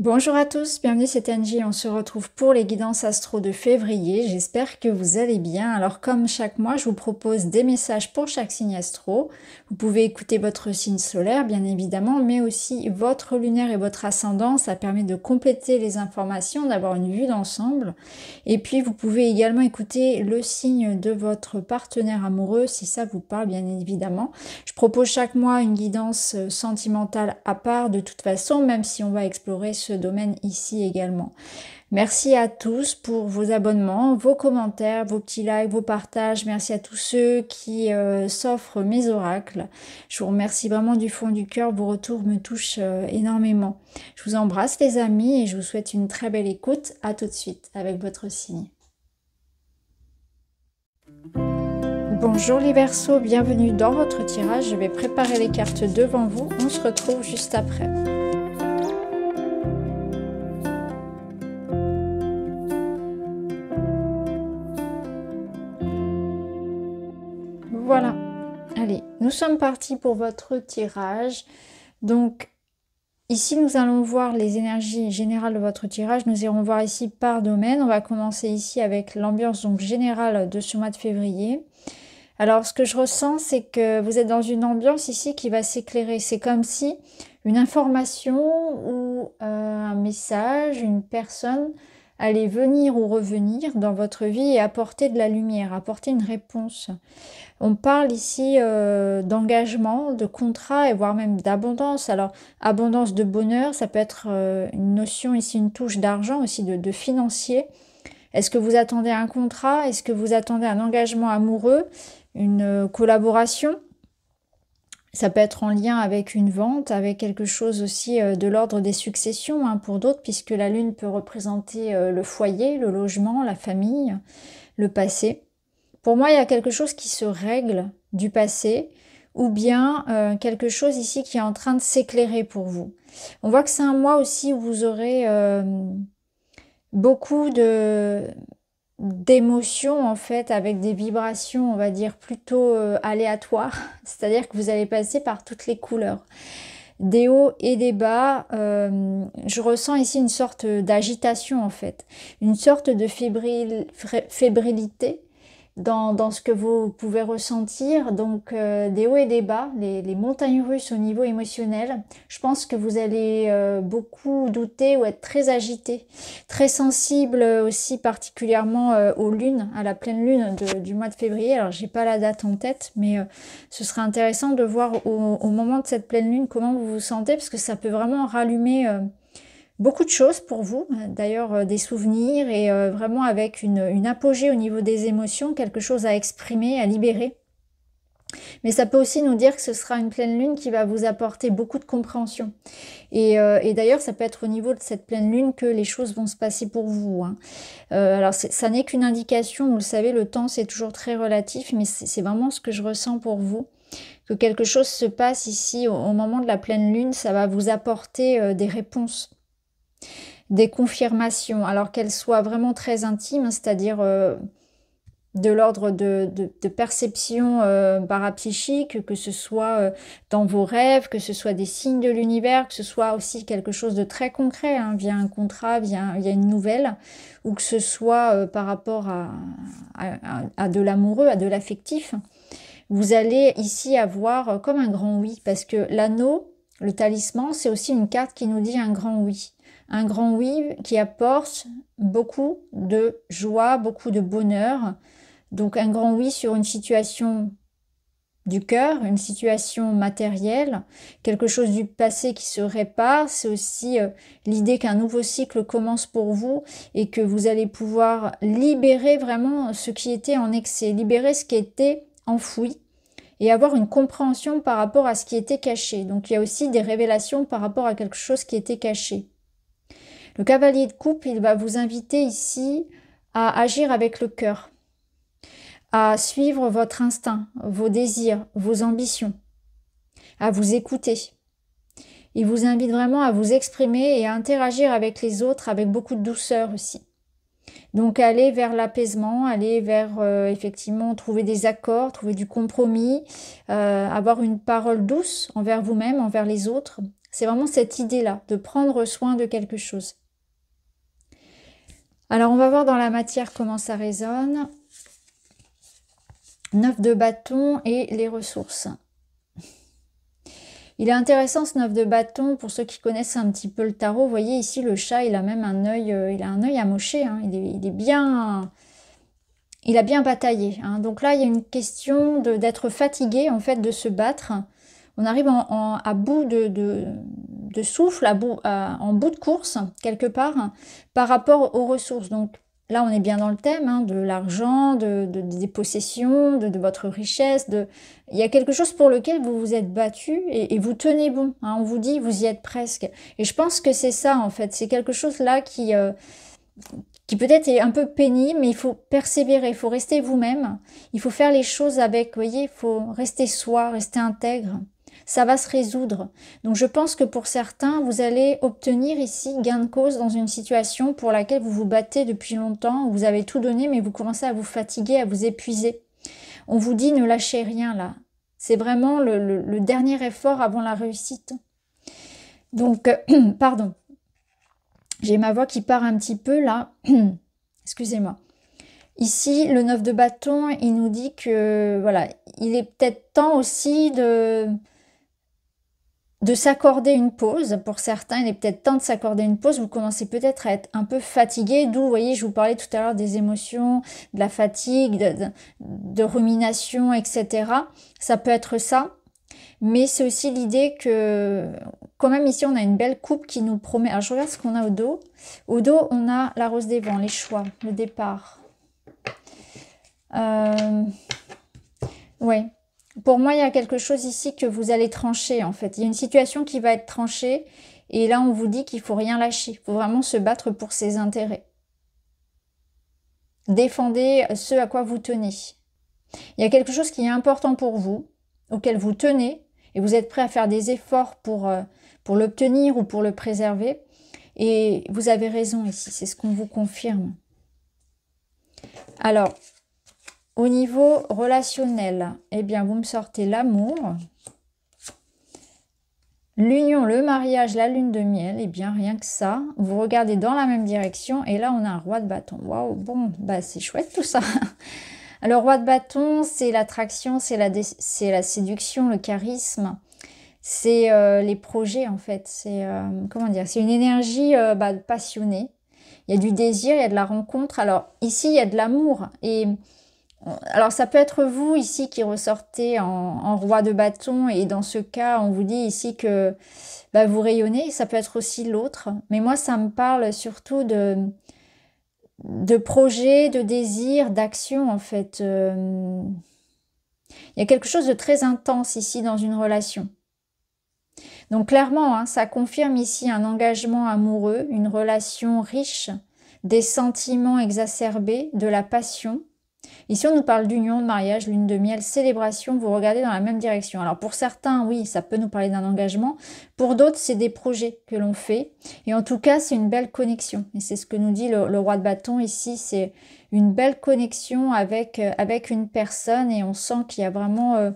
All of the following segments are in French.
Bonjour à tous, bienvenue, c'est Angie, on se retrouve pour les guidances astro de février, j'espère que vous allez bien. Alors comme chaque mois, je vous propose des messages pour chaque signe astro. Vous pouvez écouter votre signe solaire bien évidemment, mais aussi votre lunaire et votre ascendant, ça permet de compléter les informations, d'avoir une vue d'ensemble. Et puis vous pouvez également écouter le signe de votre partenaire amoureux si ça vous parle bien évidemment. Je propose chaque mois une guidance sentimentale à part de toute façon, même si on va explorer ce domaine ici également. Merci à tous pour vos abonnements, vos commentaires, vos petits likes, vos partages. Merci à tous ceux qui s'offrent mes oracles. Je vous remercie vraiment du fond du cœur. Vos retours me touchent énormément. Je vous embrasse les amis et je vous souhaite une très belle écoute. À tout de suite avec votre signe. Bonjour les Verseaux, bienvenue dans votre tirage. Je vais préparer les cartes devant vous. On se retrouve juste après. Voilà, allez, nous sommes partis pour votre tirage. Donc, ici, nous allons voir les énergies générales de votre tirage. Nous irons voir ici par domaine. On va commencer ici avec l'ambiance donc générale de ce mois de février. Alors, ce que je ressens, c'est que vous êtes dans une ambiance ici qui va s'éclairer. C'est comme si une information ou un message, une personne allait venir ou revenir dans votre vie et apporter de la lumière, apporter une réponse. On parle ici d'engagement, de contrat et voire même d'abondance. Alors, abondance de bonheur, ça peut être une notion ici, une touche d'argent aussi, de financier. Est-ce que vous attendez un contrat? Est-ce que vous attendez un engagement amoureux? Une collaboration? Ça peut être en lien avec une vente, avec quelque chose aussi de l'ordre des successions hein, pour d'autres, puisque la lune peut représenter le foyer, le logement, la famille, le passé. Pour moi, il y a quelque chose qui se règle du passé ou bien quelque chose ici qui est en train de s'éclairer pour vous. On voit que c'est un mois aussi où vous aurez beaucoup d'émotions en fait avec des vibrations on va dire plutôt aléatoires. C'est-à-dire que vous allez passer par toutes les couleurs. Des hauts et des bas, je ressens ici une sorte d'agitation en fait. Une sorte de fébrilité dans ce que vous pouvez ressentir, donc des hauts et des bas, les montagnes russes au niveau émotionnel. Je pense que vous allez beaucoup douter ou être très agité, très sensible aussi particulièrement aux lunes, à la pleine lune du mois de février. Alors j'ai pas la date en tête, mais ce serait intéressant de voir au moment de cette pleine lune comment vous vous sentez, parce que ça peut vraiment rallumer beaucoup de choses pour vous, d'ailleurs des souvenirs et vraiment avec une apogée au niveau des émotions, quelque chose à exprimer, à libérer. Mais ça peut aussi nous dire que ce sera une pleine lune qui va vous apporter beaucoup de compréhension. Et d'ailleurs, ça peut être au niveau de cette pleine lune que les choses vont se passer pour vous. Hein. Alors, ça n'est qu'une indication, vous le savez, le temps c'est toujours très relatif, mais c'est vraiment ce que je ressens pour vous. Que quelque chose se passe ici au moment de la pleine lune, ça va vous apporter des réponses. Des confirmations, alors qu'elles soient vraiment très intimes, c'est-à-dire de l'ordre de perception parapsychique, que ce soit dans vos rêves, que ce soit des signes de l'univers, que ce soit aussi quelque chose de très concret, hein, via un contrat, via une nouvelle, ou que ce soit par rapport à de l'amoureux, à de l'affectif. Vous allez ici avoir comme un grand oui, parce que l'anneau, le talisman, c'est aussi une carte qui nous dit un grand oui. Un grand oui qui apporte beaucoup de joie, beaucoup de bonheur. Donc un grand oui sur une situation du cœur, une situation matérielle, quelque chose du passé qui se répare. C'est aussi l'idée qu'un nouveau cycle commence pour vous et que vous allez pouvoir libérer vraiment ce qui était en excès, libérer ce qui était enfoui et avoir une compréhension par rapport à ce qui était caché. Donc il y a aussi des révélations par rapport à quelque chose qui était caché. Le cavalier de coupe, il va vous inviter ici à agir avec le cœur, à suivre votre instinct, vos désirs, vos ambitions, à vous écouter. Il vous invite vraiment à vous exprimer et à interagir avec les autres avec beaucoup de douceur aussi. Donc aller vers l'apaisement, aller vers effectivement trouver des accords, trouver du compromis, avoir une parole douce envers vous-même, envers les autres, C'est vraiment cette idée-là, de prendre soin de quelque chose. Alors, on va voir dans la matière comment ça résonne. 9 de bâton et les ressources. Il est intéressant ce 9 de bâton pour ceux qui connaissent un petit peu le tarot. Vous voyez ici le chat, il a même un œil, il a un œil amoché. Hein. Il est bien, il a bien bataillé. Hein. Donc là, il y a une question d'être fatigué en fait, de se battre. On arrive à bout de souffle, en bout de course quelque part, hein, par rapport aux ressources. Donc là, on est bien dans le thème hein, de l'argent, des possessions, de votre richesse. Il y a quelque chose pour lequel vous vous êtes battu et vous tenez bon. Hein, on vous dit, vous y êtes presque. Et je pense que c'est ça, en fait. C'est quelque chose là qui peut-être est un peu pénible, mais il faut persévérer, il faut rester vous-même. Il faut faire les choses avec, vous voyez, il faut rester soi, rester intègre. Ça va se résoudre. Donc je pense que pour certains, vous allez obtenir ici gain de cause dans une situation pour laquelle vous vous battez depuis longtemps, vous avez tout donné, mais vous commencez à vous fatiguer, à vous épuiser. On vous dit ne lâchez rien là. C'est vraiment le dernier effort avant la réussite. Donc, pardon. J'ai ma voix qui part un petit peu là. Excusez-moi. Ici, le 9 de bâton, il nous dit que voilà, il est peut-être temps aussi de s'accorder une pause. Pour certains, il est peut-être temps de s'accorder une pause. Vous commencez peut-être à être un peu fatigué. D'où, vous voyez, je vous parlais tout à l'heure des émotions, de la fatigue, de rumination, etc. Ça peut être ça. Mais c'est aussi l'idée que, quand même, ici, on a une belle coupe qui nous promet... Alors, je regarde ce qu'on a au dos. Au dos, on a la rose des vents, les choix, le départ. Ouais. Pour moi, il y a quelque chose ici que vous allez trancher, en fait. Il y a une situation qui va être tranchée. Et là, on vous dit qu'il faut rien lâcher. Il faut vraiment se battre pour ses intérêts. Défendez ce à quoi vous tenez. Il y a quelque chose qui est important pour vous, auquel vous tenez, et vous êtes prêt à faire des efforts pour l'obtenir ou pour le préserver. Et vous avez raison ici, c'est ce qu'on vous confirme. Alors, au niveau relationnel, eh bien, vous me sortez l'amour, l'union, le mariage, la lune de miel, eh bien, rien que ça. Vous regardez dans la même direction, et là, on a un roi de bâton. Waouh, bon, bah c'est chouette tout ça. Le roi de bâton, c'est l'attraction, c'est la séduction, le charisme, c'est les projets en fait. C'est comment dire, c'est une énergie passionnée. Il y a du désir, il y a de la rencontre. Alors ici, il y a de l'amour. Et alors ça peut être vous ici qui ressortez en roi de bâton. Et dans ce cas, on vous dit ici que vous rayonnez. Ça peut être aussi l'autre. Mais moi, ça me parle surtout de projets, de désirs, d'action en fait. Il y a quelque chose de très intense ici dans une relation. Donc clairement, hein, ça confirme ici un engagement amoureux, une relation riche, des sentiments exacerbés, de la passion. Ici, on nous parle d'union, de mariage, lune de miel, célébration, vous regardez dans la même direction. Alors pour certains, oui, ça peut nous parler d'un engagement. Pour d'autres, c'est des projets que l'on fait. Et en tout cas, c'est une belle connexion. Et c'est ce que nous dit le roi de bâton ici, c'est une belle connexion avec une personne. Et on sent qu'il y a vraiment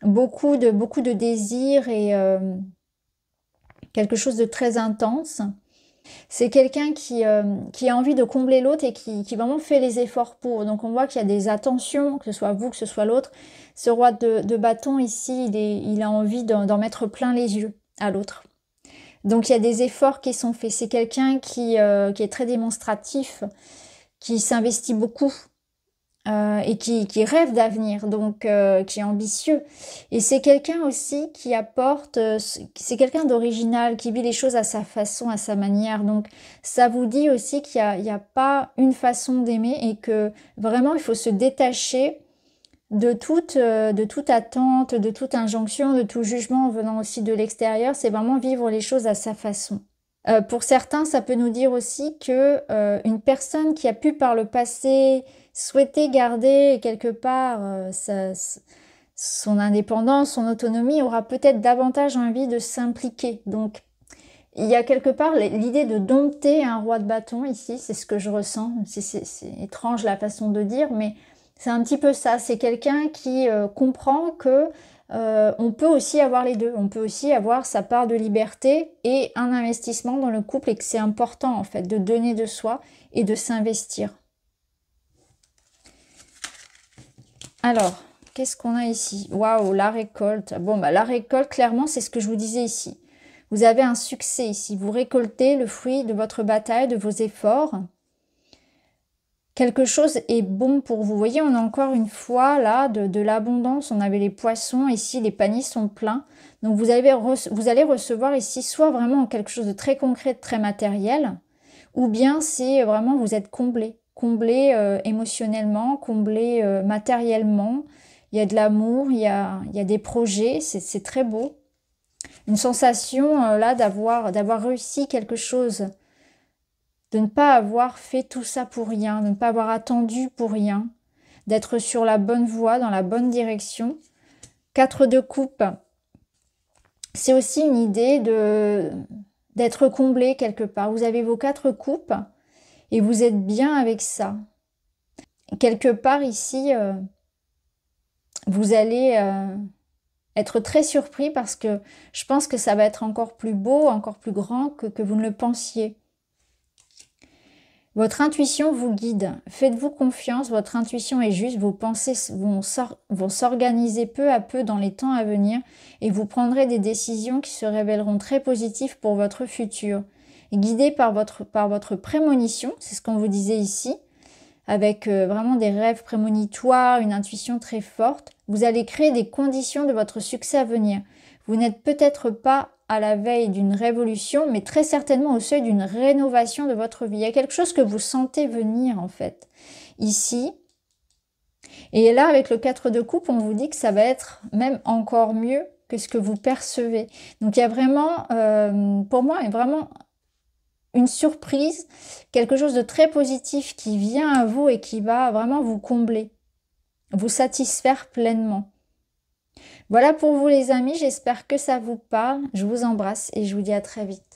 beaucoup de désir et quelque chose de très intense. C'est quelqu'un qui a envie de combler l'autre et qui vraiment fait les efforts pour. Donc on voit qu'il y a des attentions, que ce soit vous, que ce soit l'autre. Ce roi de bâton ici, il a envie d'en mettre plein les yeux à l'autre. Donc il y a des efforts qui sont faits. C'est quelqu'un qui est très démonstratif, qui s'investit beaucoup. Et qui rêve d'avenir, donc qui est ambitieux. Et c'est quelqu'un aussi qui apporte, c'est quelqu'un d'original, qui vit les choses à sa façon, à sa manière. Donc ça vous dit aussi qu'il n'y a pas une façon d'aimer et que vraiment il faut se détacher de toute attente, de toute injonction, de tout jugement venant aussi de l'extérieur. C'est vraiment vivre les choses à sa façon. Pour certains, ça peut nous dire aussi que une personne qui a pu par le passé souhaiter garder quelque part son indépendance, son autonomie, aura peut-être davantage envie de s'impliquer. Donc, il y a quelque part l'idée de dompter un roi de bâton ici, c'est ce que je ressens. C'est étrange la façon de dire, mais c'est un petit peu ça. C'est quelqu'un qui comprend que on peut aussi avoir les deux. On peut aussi avoir sa part de liberté et un investissement dans le couple et que c'est important en fait de donner de soi et de s'investir. Alors, qu'est-ce qu'on a ici? Waouh, la récolte. Bon, bah, la récolte, clairement, c'est ce que je vous disais ici. Vous avez un succès ici. Vous récoltez le fruit de votre bataille, de vos efforts. Quelque chose est bon pour vous. Vous voyez, on a encore une fois là de l'abondance. On avait les poissons. Ici, les paniers sont pleins. Donc, vous allez recevoir ici soit vraiment quelque chose de très concret, de très matériel, ou bien c'est vraiment vous êtes comblé. Comblé émotionnellement, comblé matériellement. Il y a de l'amour, il y a des projets. C'est très beau. Une sensation là d'avoir réussi quelque chose. De ne pas avoir fait tout ça pour rien, de ne pas avoir attendu pour rien, d'être sur la bonne voie, dans la bonne direction. 4 de coupe, c'est aussi une idée d'être comblé quelque part. Vous avez vos 4 coupes et vous êtes bien avec ça. Quelque part ici, vous allez être très surpris parce que je pense que ça va être encore plus beau, encore plus grand que vous ne le pensiez. Votre intuition vous guide. Faites-vous confiance, votre intuition est juste, vos pensées vont s'organiser peu à peu dans les temps à venir et vous prendrez des décisions qui se révéleront très positives pour votre futur. Et guidé par votre prémonition, c'est ce qu'on vous disait ici, avec vraiment des rêves prémonitoires, une intuition très forte, vous allez créer des conditions de votre succès à venir. Vous n'êtes peut-être pas à la veille d'une révolution, mais très certainement au seuil d'une rénovation de votre vie. Il y a quelque chose que vous sentez venir en fait, ici. Et là, avec le 4 de coupe, on vous dit que ça va être même encore mieux que ce que vous percevez. Donc il y a vraiment, pour moi, vraiment une surprise, quelque chose de très positif qui vient à vous et qui va vraiment vous combler, vous satisfaire pleinement. Voilà pour vous les amis, j'espère que ça vous parle. Je vous embrasse et je vous dis à très vite.